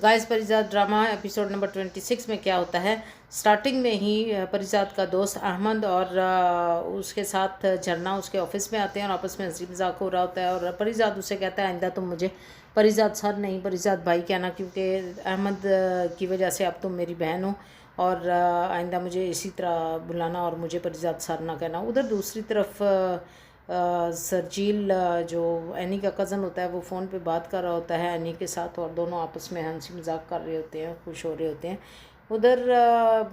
Guys परिजात drama episode number 26 में क्या होता है। स्टार्टिंग में ही परिजात का दोस्त अहमद और उसके साथ झरना उसके ऑफिस में आते हैं और आपस में हंसी मजाक हो रहा होता है। और परिजात उससे कहता है आइंदा तुम मुझे परिजात सर नहीं परिजात भाई कहना, क्योंकि अहमद की वजह से अब तुम मेरी बहन हो और आइंदा मुझे इसी तरह बुलाना और मुझे परिजात सर ना कहना। उधर दूसरी तरफ सरजील जो एनी का कज़न होता है वो फ़ोन पे बात कर रहा होता है एनी के साथ और दोनों आपस में हंसी मजाक कर रहे होते हैं, खुश हो रहे होते हैं। उधर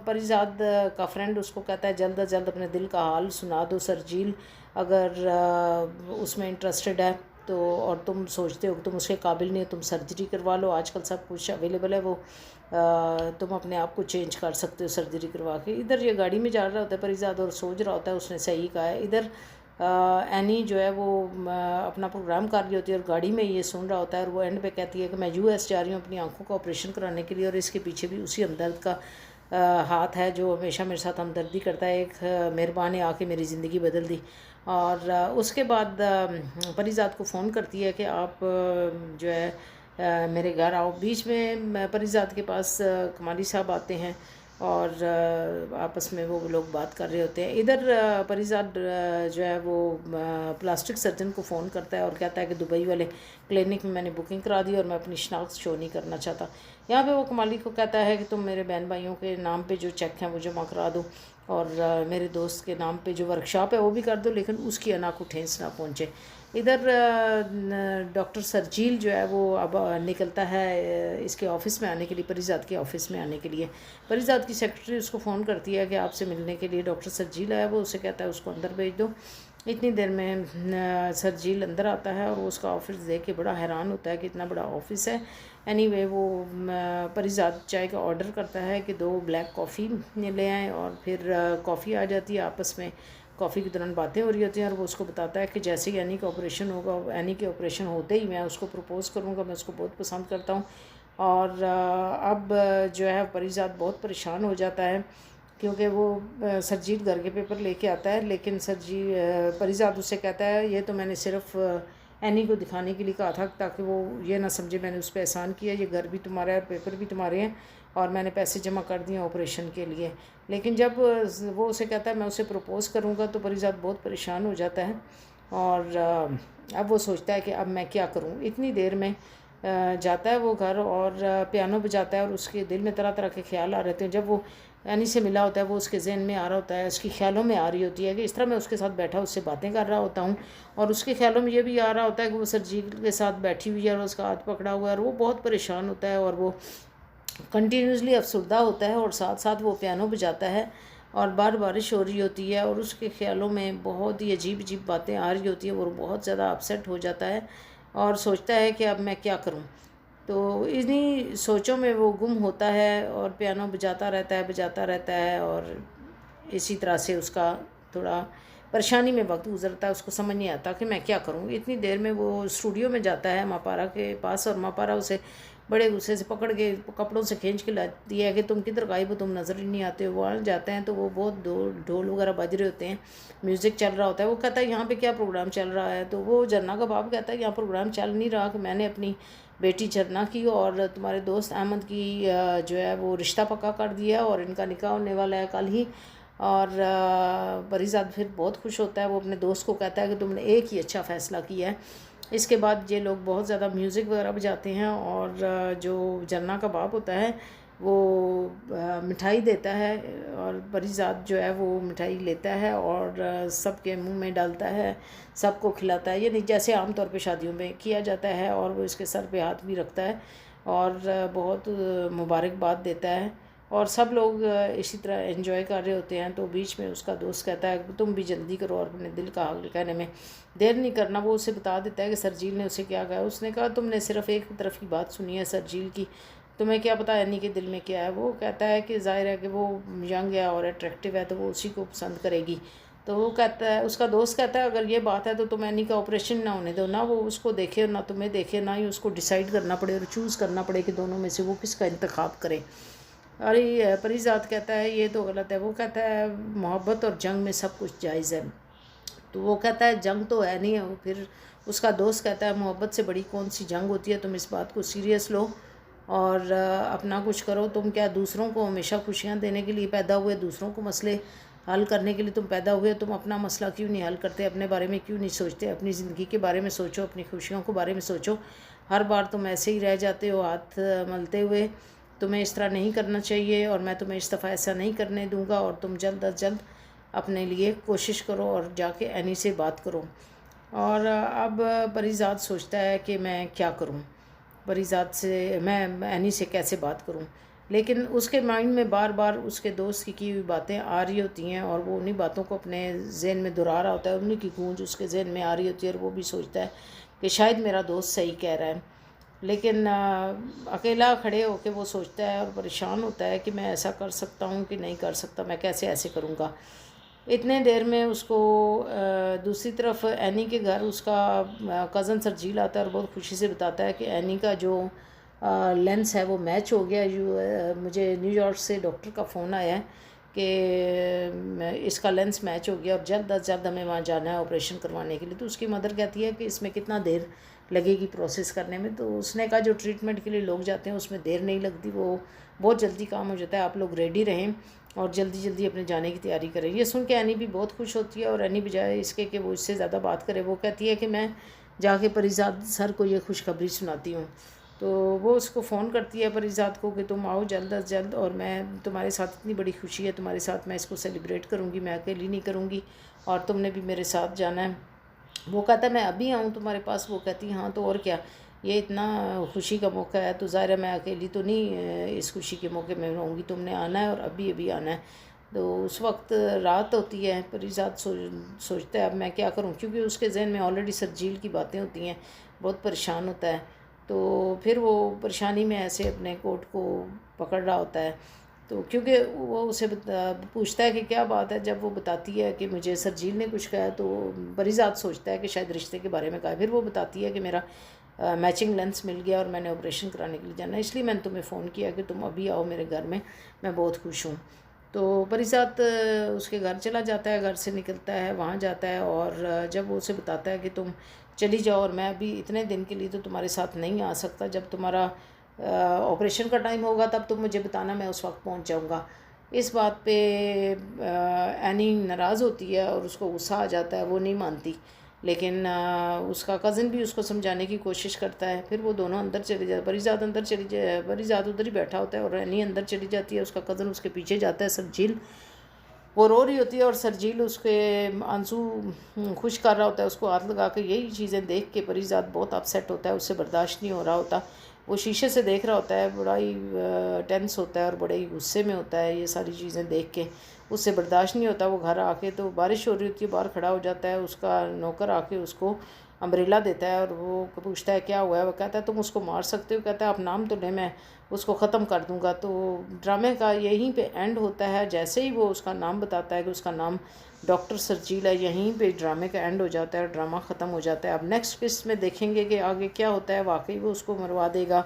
परिजात का फ्रेंड उसको कहता है जल्द अज जल्द अपने दिल का हाल सुना दो सरजील, अगर उसमें इंटरेस्टेड है तो, और तुम सोचते हो कि तुम उसके काबिल नहीं हो, तुम सर्जरी करवा लो, आजकल सब कुछ अवेलेबल है, वो तुम अपने आप को चेंज कर सकते हो सर्जरी करवा के। इधर ये गाड़ी में जा रहा होता है परिजात और सोच रहा होता है उसने सही कहा है। इधर एनी जो है वो अपना प्रोग्राम कर रही होती है और गाड़ी में ये सुन रहा होता है और वो एंड पे कहती है कि मैं यूएस जा रही हूँ अपनी आंखों का ऑपरेशन कराने के लिए, और इसके पीछे भी उसी हमदर्द का हाथ है जो हमेशा मेरे साथ हमदर्दी करता है। एक मेहरबान ने आके मेरी ज़िंदगी बदल दी। और उसके बाद परिजात को फ़ोन करती है कि आप जो है मेरे घर आओ। बीच में परिजात के पास कमाली साहब आते हैं और आपस में वो लोग बात कर रहे होते हैं। इधर परिजात जो है वो प्लास्टिक सर्जन को फ़ोन करता है और कहता है कि दुबई वाले क्लिनिक में मैंने बुकिंग करा दी और मैं अपनी शनाख्त शो नहीं करना चाहता। यहाँ पे वो कमाली को कहता है कि तुम मेरे बहन भाइयों के नाम पे जो चेक हैं वो जमा करा दो और मेरे दोस्त के नाम पे जो वर्कशॉप है वो भी कर दो, लेकिन उसकी अना को ठेस ना पहुँचे। इधर डॉक्टर सरजील जो है वो अब निकलता है इसके ऑफ़िस में आने के लिए, परिजात के ऑफ़िस में आने के लिए। परिजात की सेक्रेटरी उसको फ़ोन करती है कि आपसे मिलने के लिए डॉक्टर सरजील आया, वो उसे कहता है उसको अंदर भेज दो। इतनी देर में सरजील अंदर आता है और वो उसका ऑफ़िस देख के बड़ा हैरान होता है कि इतना बड़ा ऑफ़िस है। एनीवे वो परिजात चाय का ऑर्डर करता है कि 2 ब्लैक कॉफ़ी ले आएँ और फिर कॉफ़ी आ जाती है। आपस में कॉफ़ी के दौरान बातें हो रही होती हैं और वो उसको बताता है कि जैसे ही एनी का ऑपरेशन होगा, एनी के ऑपरेशन होते ही मैं उसको प्रपोज़ करूँगा, मैं उसको बहुत पसंद करता हूँ। और अब जो है परिजात बहुत परेशान हो जाता है क्योंकि वो सरजील घर के पेपर लेके आता है, लेकिन परिजात उससे कहता है ये तो मैंने सिर्फ एनी को दिखाने के लिए कहा था ताकि वो ये ना समझे मैंने उस पर एहसान किया, ये घर भी तुम्हारा है, पेपर भी तुम्हारे हैं और मैंने पैसे जमा कर दिए ऑपरेशन के लिए। लेकिन जब वो उसे कहता है मैं उसे प्रपोज़ करूँगा तो परिजात बहुत परेशान हो जाता है और अब वो सोचता है कि अब मैं क्या करूँ। इतनी देर में जाता है वो घर और पियानो बजाता है और उसके दिल में तरह तरह के ख्याल आ रहे थे। जब वो एनी से मिला होता है वो उसके जहन में आ रहा होता है, उसकी ख्यालों में आ रही होती है कि इस तरह मैं उसके साथ बैठा उससे बातें कर रहा होता हूँ और उसके ख्यालों में ये भी आ रहा होता है कि वो सरजील के साथ बैठी हुई है और उसका हाथ पकड़ा हुआ है और वो बहुत परेशान होता है और वो कंटिन्यूसली अफसरदा होता है और साथ साथ वो पियानो बजाता है और बारिश हो रही होती है और उसके ख्यालों में बहुत ही अजीब अजीब बातें आ रही होती हैं। वो बहुत ज़्यादा अपसेट हो जाता है और सोचता है कि अब मैं क्या करूं। तो इन्हीं सोचों में वो गुम होता है और पियानो बजाता रहता है और इसी तरह से उसका थोड़ा परेशानी में वक्त गुजरता है, उसको समझ नहीं आता कि मैं क्या करूं। इतनी देर में वो स्टूडियो में जाता है मापारा के पास और मापारा उसे बड़े गुस्से से पकड़ के कपड़ों से खींच के लाती है कि तुम किधर गायब हो, तुम नज़र ही नहीं आते हो। वहाँ जाते हैं तो वो बहुत ढोल वगैरह बज रहे होते हैं, म्यूज़िक चल रहा होता है। वो कहता है यहाँ पे क्या प्रोग्राम चल रहा है, तो वो झरना का बाप कहता है यहाँ प्रोग्राम चल नहीं रहा कि मैंने अपनी बेटी झरना की और तुम्हारे दोस्त अहमद की जो है वो रिश्ता पक्का कर दिया और इनका निकाह होने वाला है कल ही। और परिजात फिर बहुत खुश होता है, वो अपने दोस्त को कहता है कि तुमने एक ही अच्छा फ़ैसला किया है। इसके बाद ये लोग बहुत ज़्यादा म्यूज़िक वगैरह बजाते हैं और जो झरना का बाप होता है वो मिठाई देता है और परिजात जो है वो मिठाई लेता है और सबके मुंह में डालता है, सबको खिलाता है, यानी जैसे आमतौर पे शादियों में किया जाता है। और वो इसके सर पे हाथ भी रखता है और बहुत मुबारकबाद देता है और सब लोग इसी तरह एंजॉय कर रहे होते हैं। तो बीच में उसका दोस्त कहता है तुम भी जल्दी करो और अपने दिल का हाल कहने में देर नहीं करना। वो उसे बता देता है कि सरजील ने उसे क्या कहा। उसने कहा तुमने सिर्फ एक तरफ की बात सुनी है सरजील की, तुम्हें क्या पता एनी के दिल में क्या है। वो कहता है कि जाहिर है कि वो यंग है और अट्रैक्टिव है तो वो उसी को पसंद करेगी। तो वो कहता है, उसका दोस्त कहता है अगर ये बात है तो तुम एनी का ऑपरेशन ना होने दो, ना वो उसको देखे और ना तुम्हें देखे, ना ही उसको डिसाइड करना पड़े और चूज़ करना पड़े कि दोनों में से वो किसका इंतखाब करे। अरे परिजात कहता है ये तो गलत है। वो कहता है मोहब्बत और जंग में सब कुछ जायज़ है। तो वो कहता है जंग तो है नहीं है। फिर उसका दोस्त कहता है मोहब्बत से बड़ी कौन सी जंग होती है, तुम इस बात को सीरियस लो और अपना कुछ करो। तुम क्या दूसरों को हमेशा खुशियाँ देने के लिए पैदा हुए, दूसरों को मसले हल करने के लिए तुम पैदा हुए? तुम अपना मसला क्यों नहीं हल करते? अपने बारे में क्यों नहीं सोचते? अपनी ज़िंदगी के बारे में सोचो, अपनी खुशियों के बारे में सोचो। हर बार तुम ऐसे ही रह जाते हो हाथ मलते हुए। तुम्हें इस तरह नहीं करना चाहिए और मैं तुम्हें इस दफ़ा ऐसा नहीं करने दूंगा। और तुम जल्द अज जल्द अपने लिए कोशिश करो और जाके एनी से बात करो। और अब परीज़ाद सोचता है कि मैं क्या करूं, परीज़ाद से मैं एनी से कैसे बात करूं। लेकिन उसके माइंड में बार बार उसके दोस्त की हुई बातें आ रही होती हैं और वो उन्हीं बातों को अपने जहन में दोहरा रहा होता है। उन्हीं की गूंज उसके जहन में आ रही होती है और वो भी सोचता है कि शायद मेरा दोस्त सही कह रहा है। लेकिन अकेला खड़े होकर वो सोचता है और परेशान होता है कि मैं ऐसा कर सकता हूँ कि नहीं कर सकता, मैं कैसे ऐसे करूँगा। इतने देर में उसको दूसरी तरफ एनी के घर उसका कज़न सरजील आता है और बहुत खुशी से बताता है कि एनी का जो लेंस है वो मैच हो गया। मुझे न्यूयॉर्क से डॉक्टर का फ़ोन आया है कि इसका लेंस मैच हो गया और जल्द अज जल्द हमें वहाँ जाना है ऑपरेशन करवाने के लिए। तो उसकी मदर कहती है कि इसमें कितना देर लगेगी प्रोसेस करने में? तो उसने कहा जो ट्रीटमेंट के लिए लोग जाते हैं उसमें देर नहीं लगती, वो बहुत जल्दी काम हो जाता है। आप लोग रेडी रहें और जल्दी जल्दी अपने जाने की तैयारी करें। ये सुन के एनी भी बहुत खुश होती है और एनी बजाय इसके कि वो इससे ज़्यादा बात करे, वो कहती है कि मैं जाके परीज़ाद सर को ये खुशखबरी सुनाती हूँ। तो वो उसको फ़ोन करती है परीज़ाद को कि तुम आओ जल्द अज जल्द और मैं तुम्हारे साथ, इतनी बड़ी खुशी है तुम्हारे साथ, मैं इसको सेलिब्रेट करूँगी, मैं अकेली नहीं करूँगी और तुमने भी मेरे साथ जाना है। वो कहता है मैं अभी आऊँ तुम्हारे पास? वो कहती हाँ तो और क्या, ये इतना खुशी का मौका है तो ज़ाहिर है मैं अकेली तो नहीं इस खुशी के मौके में रहूँगी, तुमने आना है और अभी अभी आना है। तो उस वक्त रात होती है। परीज़ाद सोचता है अब मैं क्या करूं, क्योंकि उसके जहन में ऑलरेडी सरजील की बातें होती हैं, बहुत परेशान होता है। तो फिर वो परेशानी में ऐसे अपने कोट को पकड़ रहा होता है। तो क्योंकि वो उसे पूछता है कि क्या बात है, जब वो बताती है कि मुझे सरजील ने कुछ कहा तो परीज़ाद सोचता है कि शायद रिश्ते के बारे में कहा। फिर वो बताती है कि मेरा मैचिंग लेंस मिल गया और मैंने ऑपरेशन कराने के लिए जाना है, इसलिए मैंने तुम्हें फ़ोन किया कि तुम अभी आओ मेरे घर में, मैं बहुत खुश हूँ। तो परीज़ाद उसके घर चला जाता है, घर से निकलता है, वहाँ जाता है और जब वो उसे बताता है कि तुम चली जाओ और मैं अभी इतने दिन के लिए तो तुम्हारे साथ नहीं आ सकता, जब तुम्हारा ऑपरेशन का टाइम होगा तब तुम मुझे बताना, मैं उस वक्त पहुँच जाऊँगा। इस बात पे एनी नाराज़ होती है और उसको गुस्सा आ जाता है, वो नहीं मानती। लेकिन उसका कज़न भी उसको समझाने की कोशिश करता है। फिर वो दोनों अंदर चले जाते, परीज़ाद उधर ही बैठा होता है और एनी अंदर चली जाती है, उसका कज़न उसके पीछे जाता है। सरजील वो रो रही होती है और सरजील उसके आंसू खुश कर रहा होता है, उसको हाथ लगा के। यही चीज़ें देख के परीज़ाद बहुत अपसेट होता है, उससे बर्दाश्त नहीं हो रहा होता। वो शीशे से देख रहा होता है, बड़ा ही टेंस होता है और बड़े ही गुस्से में होता है ये सारी चीज़ें देख के, उससे बर्दाश्त नहीं होता। वो घर आके, तो बारिश हो रही होती है, बाहर खड़ा हो जाता है, उसका नौकर आके उसको अम्ब्रेला देता है और वो पूछता है क्या हुआ है। वो कहता है तुम उसको मार सकते हो? कहता है आप नाम तो लें, मैं उसको ख़त्म कर दूंगा। तो ड्रामे का यहीं पे एंड होता है। जैसे ही वो उसका नाम बताता है कि उसका नाम डॉक्टर सरजील है, यहीं पे ड्रामे का एंड हो जाता है और ड्रामा ख़त्म हो जाता है। अब नेक्स्ट किस्त में देखेंगे कि आगे क्या होता है, वाकई वो उसको मरवा देगा